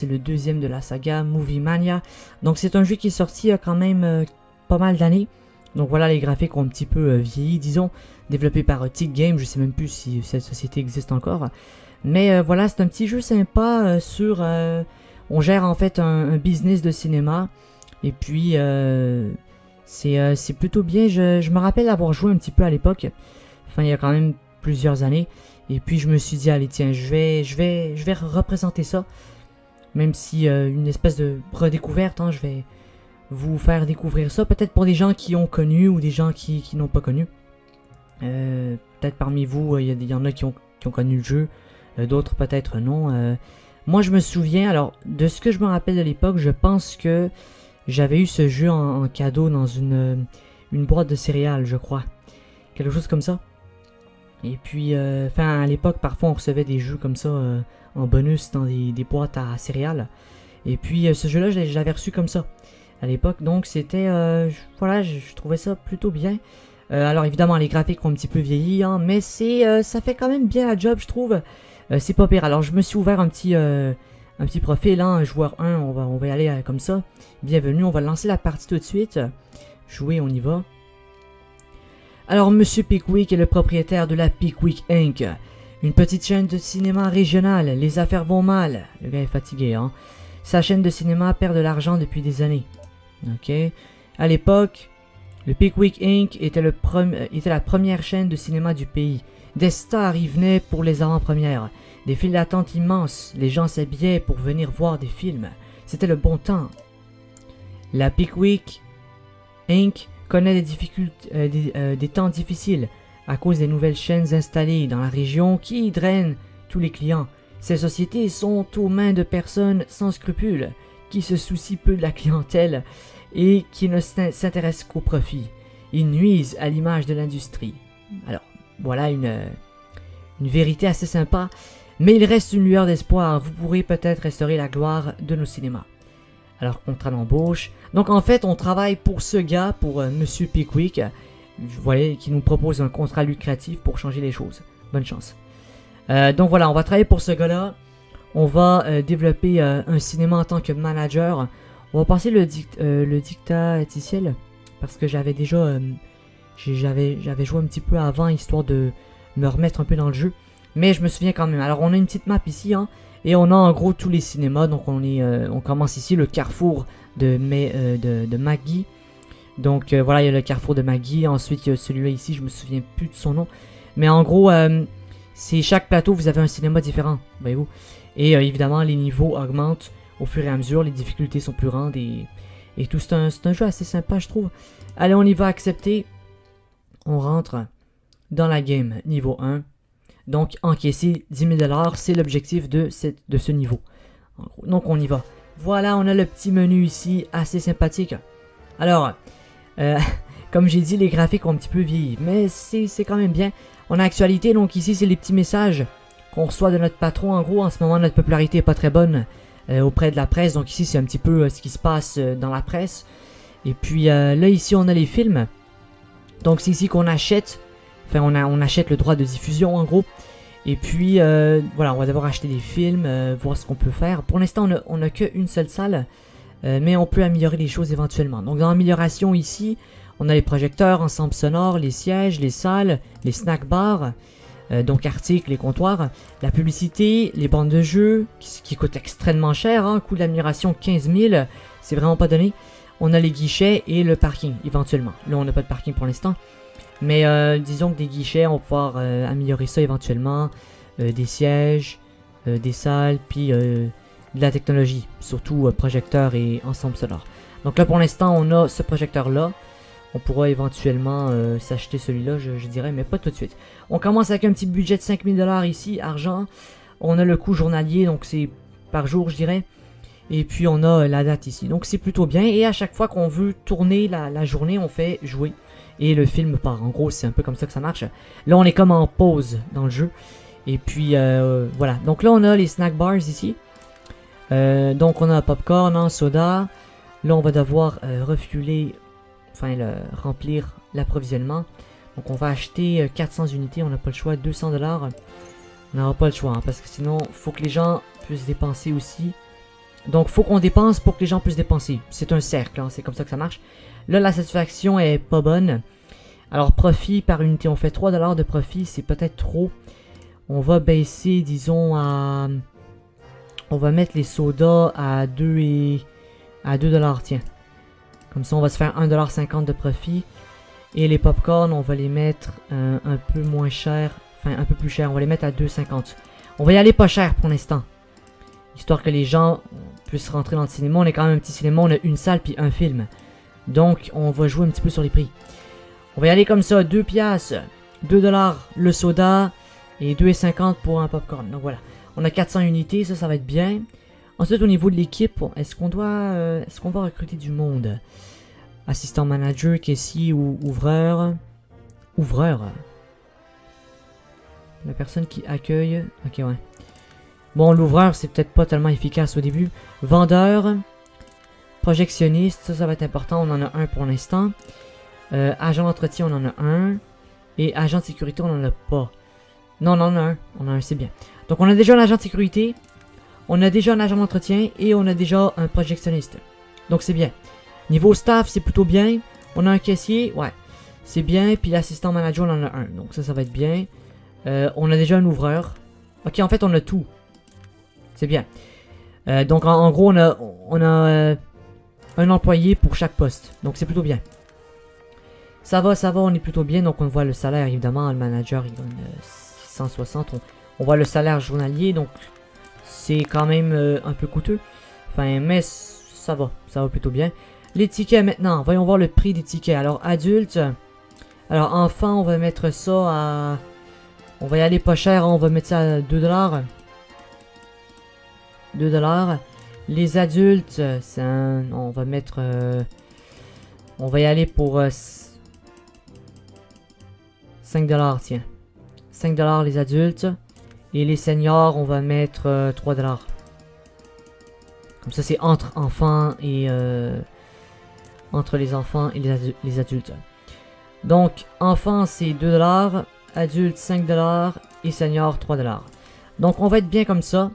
C'est le deuxième de la saga Movie Mania. Donc c'est un jeu qui est sorti il y a quand même pas mal d'années. Donc voilà, les graphiques ont un petit peu vieilli, disons. Développé par Tick Games, je sais même plus si cette société existe encore. Mais voilà, c'est un petit jeu sympa sur... on gère en fait un business de cinéma. Et puis c'est plutôt bien. Je me rappelle avoir joué un petit peu à l'époque. Enfin, il y a quand même plusieurs années. Et puis je me suis dit, allez tiens, je vais représenter ça. Même si une espèce de redécouverte, hein, je vais vous faire découvrir ça. Peut-être pour des gens qui ont connu ou des gens qui n'ont pas connu. Peut-être parmi vous, il y en a qui ont connu le jeu. D'autres peut-être non. Moi je me souviens, alors de ce que je me rappelle de l'époque, je pense que j'avais eu ce jeu en cadeau dans une boîte de céréales, je crois. Quelque chose comme ça. Et puis, à l'époque, parfois on recevait des jeux comme ça en bonus dans des boîtes à céréales. Et puis ce jeu-là, je l'avais reçu comme ça à l'époque. Donc c'était, voilà, je trouvais ça plutôt bien. Alors évidemment, les graphiques ont un petit peu vieilli, hein, mais ça fait quand même bien la job, je trouve. C'est pas pire. Alors je me suis ouvert un petit profil, hein, joueur 1, on va y aller comme ça. Bienvenue, on va lancer la partie tout de suite. Jouer, on y va. Alors Monsieur Pickwick est le propriétaire de la Pickwick Inc., une petite chaîne de cinéma régionale. Les affaires vont mal. Le gars est fatigué, hein. Sa chaîne de cinéma perd de l'argent depuis des années. Ok. À l'époque, le Pickwick Inc. était la première chaîne de cinéma du pays. Des stars y venaient pour les avant-premières. Des files d'attente immenses. Les gens s'habillaient pour venir voir des films. C'était le bon temps. La Pickwick Inc. connaît des difficultés, des temps difficiles à cause des nouvelles chaînes installées dans la région qui drainent tous les clients. Ces sociétés sont aux mains de personnes sans scrupules, qui se soucient peu de la clientèle et qui ne s'intéressent qu'au profit. Ils nuisent à l'image de l'industrie. Alors, voilà une vérité assez sympa, mais il reste une lueur d'espoir. Vous pourrez peut-être restaurer la gloire de nos cinémas. Alors, contrat d'embauche. Donc, en fait, on travaille pour ce gars, pour Monsieur Pickwick. Vous voyez, qui nous propose un contrat lucratif pour changer les choses. Bonne chance. Donc, voilà, on va travailler pour ce gars-là. On va développer un cinéma en tant que manager. On va passer le dictaticiel. Parce que j'avais déjà... j'avais joué un petit peu avant, histoire de me remettre un peu dans le jeu. Mais je me souviens quand même. Alors, on a une petite map ici, hein. Et on a en gros tous les cinémas. Donc on commence ici le carrefour de Maggie. Donc voilà, il y a le carrefour de Maggie. Ensuite il y a celui-là ici, je me souviens plus de son nom. Mais en gros, c'est chaque plateau, vous avez un cinéma différent, voyez-vous. Et évidemment, les niveaux augmentent au fur et à mesure. Les difficultés sont plus grandes et tout. C'est un jeu assez sympa, je trouve. Allez, on y va, accepter. On rentre dans la game niveau 1. Donc, encaisser 10 000 $, c'est l'objectif de ce niveau. Donc, on y va. Voilà, on a le petit menu ici, assez sympathique. Alors, comme j'ai dit, les graphiques ont un petit peu vieilli, mais c'est quand même bien. On a actualité, donc ici, c'est les petits messages qu'on reçoit de notre patron. En gros, en ce moment, notre popularité n'est pas très bonne auprès de la presse. Donc ici, c'est un petit peu ce qui se passe dans la presse. Et puis là, ici, on a les films. Donc, c'est ici qu'on achète. Enfin, on achète le droit de diffusion en gros. Et puis, voilà, on va devoir acheter des films, voir ce qu'on peut faire. Pour l'instant, on n'a qu'une seule salle. Mais on peut améliorer les choses éventuellement. Donc, dans l'amélioration ici, on a les projecteurs, ensemble sonore, les sièges, les salles, les snack bars. Donc, articles, les comptoirs. La publicité, les bandes de jeu, qui coûtent extrêmement cher. Hein, coût d'amélioration 15 000. C'est vraiment pas donné. On a les guichets et le parking, éventuellement. Là, on n'a pas de parking pour l'instant. Mais disons que des guichets, on va pouvoir améliorer ça éventuellement. Des sièges, des salles, puis de la technologie. Surtout projecteur et ensemble sonore. Donc là pour l'instant on a ce projecteur là. On pourra éventuellement s'acheter celui-là, je dirais, mais pas tout de suite. On commence avec un petit budget de 5 000 $ ici, argent. On a le coût journalier, donc c'est par jour je dirais. Et puis on a la date ici. Donc c'est plutôt bien. Et à chaque fois qu'on veut tourner la journée, on fait jouer. Et le film part. En gros, c'est un peu comme ça que ça marche. Là, on est comme en pause dans le jeu. Et puis, voilà. Donc là, on a les snack bars ici. Donc, on a popcorn, hein, soda. Là, on va devoir refueler, enfin, remplir l'approvisionnement. Donc, on va acheter 400 unités. On n'a pas le choix. 200 $. On n'aura pas le choix. Hein, parce que sinon, il faut que les gens puissent dépenser aussi. Donc faut qu'on dépense pour que les gens puissent dépenser. C'est un cercle, hein, c'est comme ça que ça marche. Là la satisfaction est pas bonne. Alors profit par unité, on fait 3$ de profit, c'est peut-être trop. On va baisser, disons à... On va mettre les sodas à 2$, tiens. Comme ça on va se faire 1,50$ de profit. Et les popcorn, on va les mettre un peu moins cher. Enfin un peu plus cher, on va les mettre à 2,50$. On va y aller pas cher pour l'instant. Histoire que les gens puissent rentrer dans le cinéma. On est quand même un petit cinéma, on a une salle puis un film. Donc on va jouer un petit peu sur les prix. On va y aller comme ça, 2 piastres, 2$ le soda et 2,50$ pour un popcorn. Donc voilà, on a 400 unités, ça va être bien. Ensuite au niveau de l'équipe, est-ce qu'on va recruter du monde? Assistant manager, caissier ou ouvreur? Ouvreur. La personne qui accueille, ok ouais. Bon, l'ouvreur, c'est peut-être pas tellement efficace au début. Vendeur. Projectionniste, ça va être important. On en a un pour l'instant. Agent d'entretien, on en a un. Et agent de sécurité, on en a pas. Non, on en a un. On en a un, c'est bien. Donc, on a déjà un agent de sécurité. On a déjà un agent d'entretien. Et on a déjà un projectionniste. Donc, c'est bien. Niveau staff, c'est plutôt bien. On a un caissier. Ouais. C'est bien. Puis l'assistant manager, on en a un. Donc, ça va être bien. On a déjà un ouvreur. Ok, en fait, on a tout. C'est bien. Donc en gros, on a un employé pour chaque poste. Donc c'est plutôt bien. Ça va, on est plutôt bien. Donc on voit le salaire, évidemment. Le manager, il donne 660. On voit le salaire journalier. Donc c'est quand même un peu coûteux. Enfin, mais ça va plutôt bien. Les tickets maintenant. Voyons voir le prix des tickets. Alors adulte. Alors enfant, on va mettre ça à... On va y aller pas cher. On va mettre ça à 2$. 2$. Les adultes, c'est un... On va mettre... on va y aller pour 5$, tiens. 5$ les adultes. Et les seniors, on va mettre 3$. Comme ça, c'est entre enfants et... entre les enfants et les adultes. Donc, enfants, c'est 2$. Adultes, 5$ et seniors, 3$. Donc, on va être bien comme ça.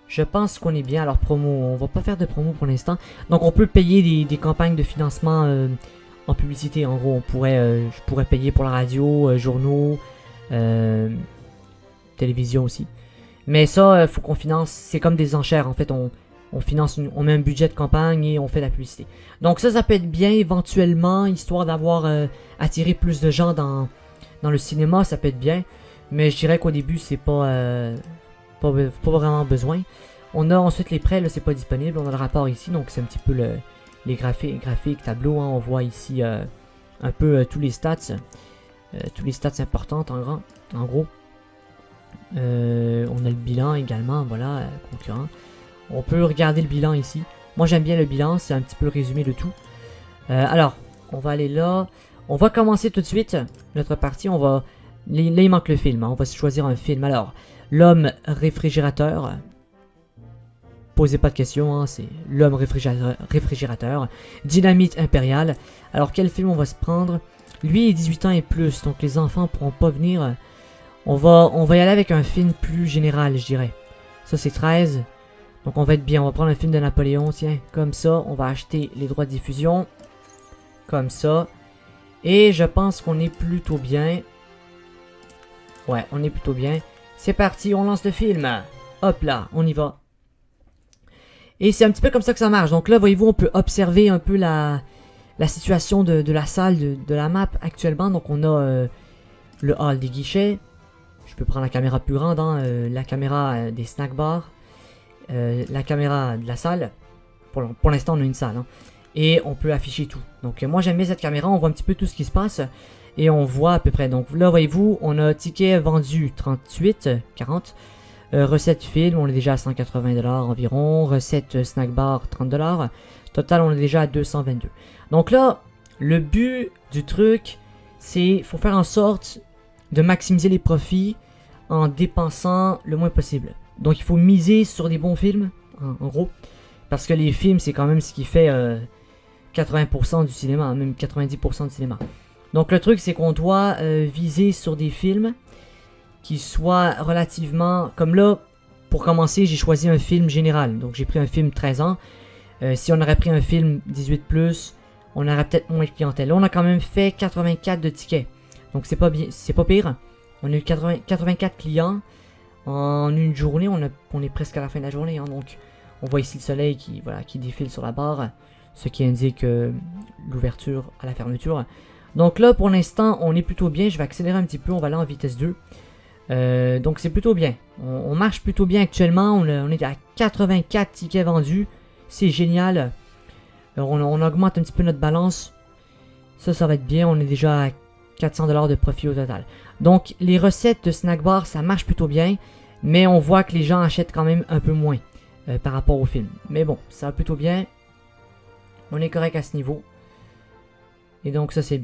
Je pense qu'on est bien. Alors, promo, on va pas faire de promo pour l'instant. Donc, on peut payer des campagnes de financement en publicité. En gros, je pourrais payer pour la radio, journaux, télévision aussi. Mais ça, faut qu'on finance. C'est comme des enchères. En fait, on finance, on met un budget de campagne et on fait de la publicité. Donc, ça peut être bien éventuellement, histoire d'avoir attiré plus de gens dans le cinéma. Ça peut être bien. Mais je dirais qu'au début, c'est pas vraiment besoin. On a ensuite les prêts, là c'est pas disponible. On a le rapport ici, donc c'est un petit peu les graphiques, tableaux. Hein. On voit ici un peu tous les stats. Tous les stats importantes en gros. On a le bilan également, voilà, concurrent. On peut regarder le bilan ici. Moi j'aime bien le bilan, c'est un petit peu le résumé de tout. Alors, on va aller là. On va commencer tout de suite notre partie. Là il manque le film, hein. On va choisir un film. Alors, l'homme réfrigérateur. Posez pas de questions, hein, c'est l'homme réfrigérateur. Dynamite impériale. Alors quel film on va se prendre? Lui est 18 ans et plus, donc les enfants pourront pas venir. On va y aller avec un film plus général, je dirais. Ça c'est 13. Donc on va être bien, on va prendre un film de Napoléon, tiens, comme ça. On va acheter les droits de diffusion. Comme ça. Et je pense qu'on est plutôt bien. Ouais, on est plutôt bien. C'est parti, on lance le film. Hop là, on y va. Et c'est un petit peu comme ça que ça marche. Donc là, voyez-vous, on peut observer un peu la situation de la salle, de la map actuellement. Donc on a le hall des guichets. Je peux prendre la caméra plus grande, hein, la caméra des snack bars. La caméra de la salle. Pour l'instant, on a une salle. Hein. Et on peut afficher tout. Donc moi, j'aime bien cette caméra. On voit un petit peu tout ce qui se passe. Et on voit à peu près. Donc là, voyez-vous, on a ticket vendu 38,40. Recette film, on est déjà à 180$ environ. Recette snack bar, 30$. Total, on est déjà à 222. Donc là, le but du truc, c'est faut faire en sorte de maximiser les profits en dépensant le moins possible. Donc il faut miser sur des bons films, en gros. Parce que les films, c'est quand même ce qui fait 80% du cinéma, même 90% du cinéma. Donc le truc, c'est qu'on doit viser sur des films qui soient relativement... Comme là, pour commencer, j'ai choisi un film général. Donc j'ai pris un film 13 ans. Si on aurait pris un film 18+, on aurait peut-être moins de clientèle. Là, on a quand même fait 84 de tickets. Donc c'est pas bien, c'est pas pire. On a eu 84 clients en une journée. On est presque à la fin de la journée. Hein, donc on voit ici le soleil qui défile sur la barre. Ce qui indique l'ouverture à la fermeture. Donc là, pour l'instant, on est plutôt bien. Je vais accélérer un petit peu. On va aller en vitesse 2. Donc c'est plutôt bien. On marche plutôt bien actuellement. On est à 84 tickets vendus. C'est génial. On augmente un petit peu notre balance. Ça va être bien. On est déjà à 400$ de profit au total. Donc les recettes de snack bar, ça marche plutôt bien. Mais on voit que les gens achètent quand même un peu moins par rapport au film. Mais bon, ça va plutôt bien. On est correct à ce niveau. Et donc ça c'est